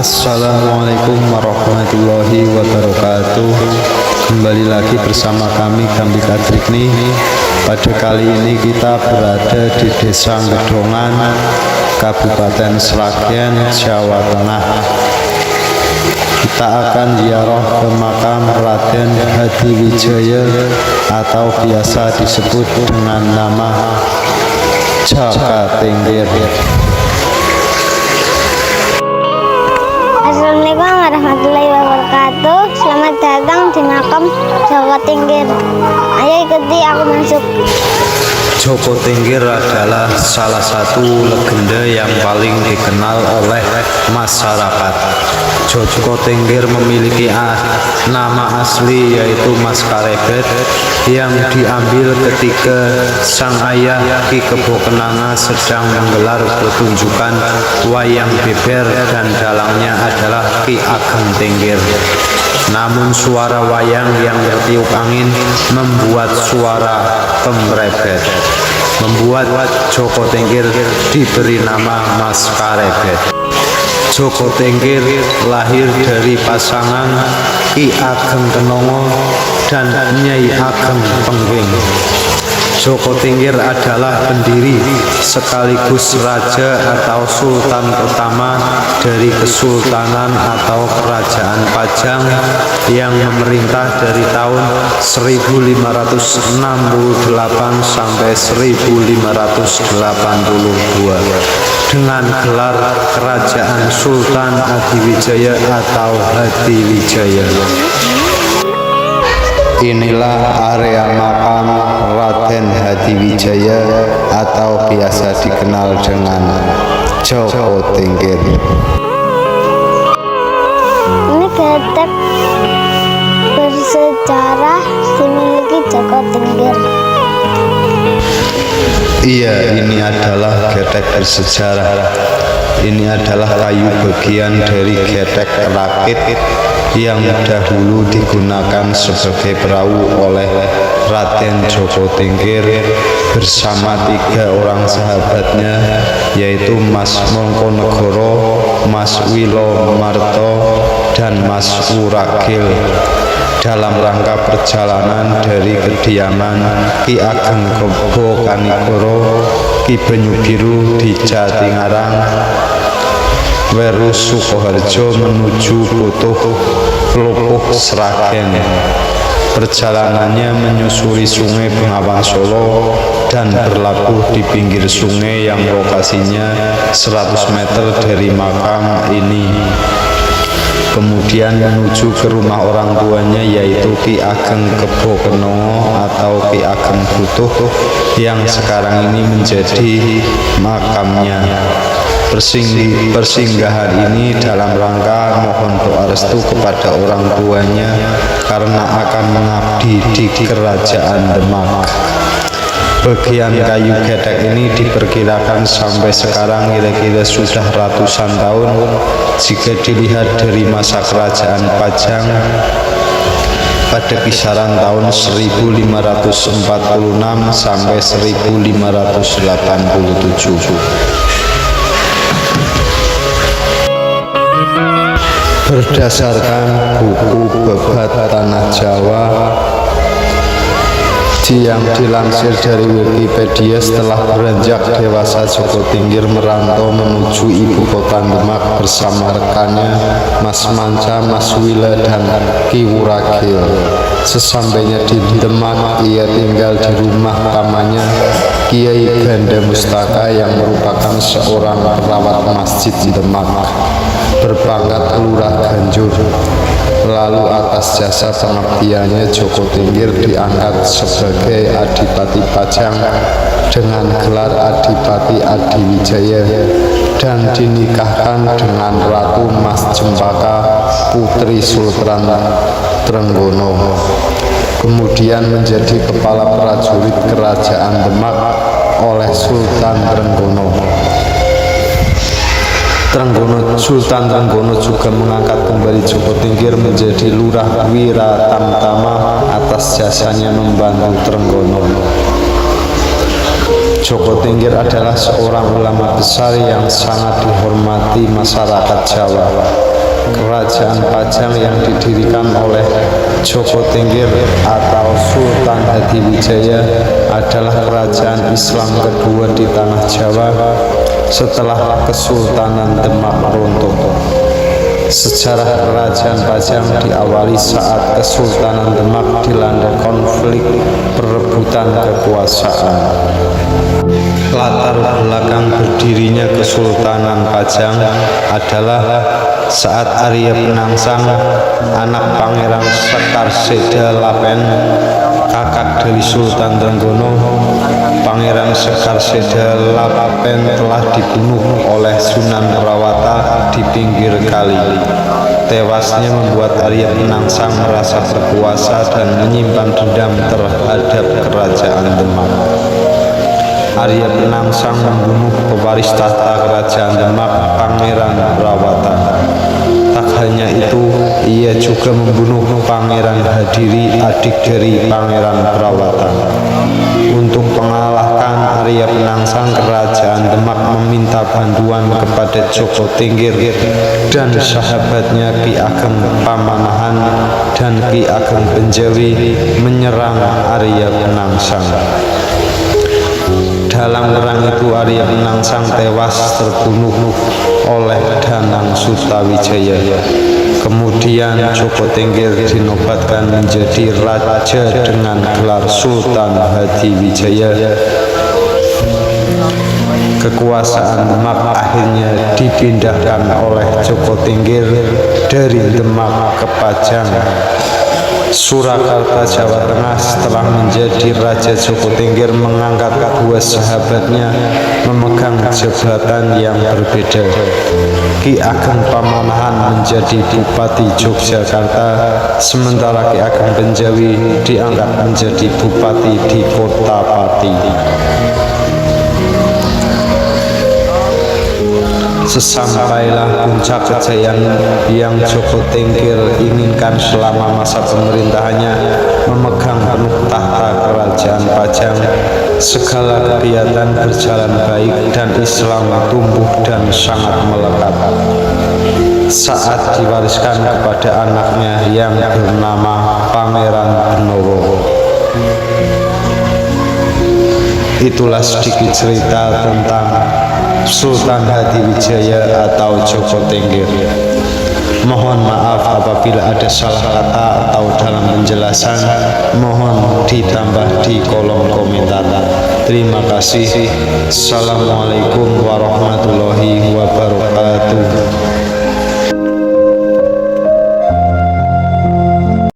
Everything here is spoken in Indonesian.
Assalamualaikum warahmatullahi wabarakatuh. Kembali lagi bersama kami Gambi Kadrikni. Pada kali ini kita berada di Desa Gedongan, Kabupaten Sragen, Jawa Tengah. Kita akan ziarah ke makam Raden Hadiwijaya atau biasa disebut dengan nama Jaka Tingkir. Assalamualaikum warahmatullahi wabarakatuh. Selamat datang di makam Jaka Tingkir. Ayo ikuti aku masuk. Jaka Tingkir adalah salah satu legenda yang paling dikenal oleh masyarakat. Jaka Tingkir memiliki nama asli yaitu Mas Karebet yang diambil ketika sang ayah Ki Kebo Kenanga sedang menggelar pertunjukan wayang beber dan dalangnya adalah Ki Ageng Tingkir. Namun suara wayang yang bertiup angin membuat suara pemrebet, membuat Jaka Tingkir diberi nama Mas Karebet. Jaka Tingkir lahir dari pasangan Ki Ageng Kenanga dan Nyai Ageng Pengging. Jaka Tingkir adalah pendiri sekaligus raja atau sultan pertama dari Kesultanan atau Kerajaan Pajang yang memerintah dari tahun 1568 sampai 1582 dengan gelar Kerajaan Sultan Hadiwijaya atau Hadiwijaya. Inilah area makam Raden Hadiwijaya atau biasa dikenal dengan Jaka Tingkir. Ini getek bersejarah dimiliki Jaka Tingkir. Iya, ini adalah getek bersejarah. Ini adalah kayu bagian dari getek rakit yang dahulu digunakan sebagai perahu oleh Raden Jaka Tingkir bersama 3 orang sahabatnya, yaitu Mas Mangkunegara, Mas Wilomarto, dan Mas Wuragil, dalam rangka perjalanan dari kediaman Ki Ageng Kebo Kanigoro, Ki Banyu Biru di Jatingarang, Weru Sukoharjo menuju Butuh Klupuh Sragen. Perjalanannya menyusuri Sungai Bengawan Solo dan berlabuh di pinggir sungai yang lokasinya 100 meter dari makam ini. Kemudian menuju ke rumah orang tuanya yaitu Ki Ageng Kebo Kenanga atau Ki Ageng Butuh yang sekarang ini menjadi makamnya. Persinggahan ini dalam rangka mohon doa restu kepada orang tuanya karena akan mengabdi di Kerajaan Demak. Bagian kayu getek ini diperkirakan sampai sekarang kira-kira sudah ratusan tahun jika dilihat dari masa Kerajaan Pajang pada kisaran tahun 1546 sampai 1587. Berdasarkan buku Babat Tanah Jawa yang dilansir dari Wikipedia, setelah beranjak dewasa Jaka Tingkir merantau menuju ibu kota Demak bersama rekannya Mas Manca, Mas Wila, dan Ki Wuragil. Sesampainya di Demak, ia tinggal di rumah pamannya Kiai Ganda Mustaka yang merupakan seorang perawat masjid di Demak berpangkat Lurah Ganjur. Lalu atas jasa pengabdiannya Jaka Tingkir diangkat sebagai Adipati Pajang dengan gelar Adipati Hadiwijaya dan dinikahkan dengan Ratu Mas Cempaka, putri Sultan Trenggono. Kemudian menjadi kepala prajurit Kerajaan Demak oleh Sultan Trenggono. Sultan Trenggono juga mengangkat kembali Jaka Tingkir menjadi Lurah Wiratamtama atas jasanya membantu Trenggono. Jaka Tingkir adalah seorang ulama besar yang sangat dihormati masyarakat Jawa. Kerajaan Pajang yang didirikan oleh Joko Tingkir atau Sultan Hadiwijaya adalah kerajaan Islam kedua di tanah Jawa setelah Kesultanan Demak runtuh. Sejarah kerajaan Pajang diawali saat Kesultanan Demak dilanda konflik perebutan kekuasaan. Latar belakang berdirinya Kesultanan Pajang adalah saat Arya Penangsang, anak Pangeran Sekarseda Lapen, kakak dari Sultan Trenggono, Pangeran Sekarseda Lapen telah dibunuh oleh Sunan Prawata di pinggir kali. Tewasnya membuat Arya Penangsang merasa berkuasa dan menyimpan dendam terhadap kerajaan Demak. Arya Penangsang membunuh pewaris tahta kerajaan Demak, Pangeran Prawata. Tak hanya itu, ia juga membunuh Pangeran Hadiri, adik dari Pangeran Prawata. Untuk mengalahkan Arya Penangsang, kerajaan Demak meminta bantuan kepada Joko Tingkir dan sahabatnya Ki Ageng Pamanahan dan Ki Ageng Benjawi menyerang Arya Penangsang. Dalam perang itu Arya Penangsang tewas terbunuh oleh Danang Sutawijaya. Kemudian Joko Tingkir dinobatkan menjadi raja dengan gelar Sultan Hadiwijaya. Kekuasaan Demak akhirnya dipindahkan oleh Joko Tingkir dari Demak ke Pajang, Surakarta, Jawa Tengah. Setelah menjadi raja, Joko Tingkir mengangkat dua sahabatnya memegang jabatan yang berbeda. Ki Ageng Pamanahan menjadi Bupati Yogyakarta, sementara Ki Ageng Benjawi diangkat menjadi Bupati di Kota Pati. Sesampailah puncak kejayaan yang Joko Tingkir inginkan selama masa pemerintahannya, memegang penuh tahta kerajaan Pajang. Segala kegiatan berjalan baik dan Islam tumbuh dan sangat melekat. Saat diwariskan kepada anaknya yang bernama Pangeran Benowo. Itulah sedikit cerita tentang Sultan Hadiwijaya atau Joko Tingkir. Mohon maaf apabila ada salah kata atau dalam penjelasan, mohon ditambah di kolom komentar. Terima kasih. Assalamualaikum warahmatullahi wabarakatuh.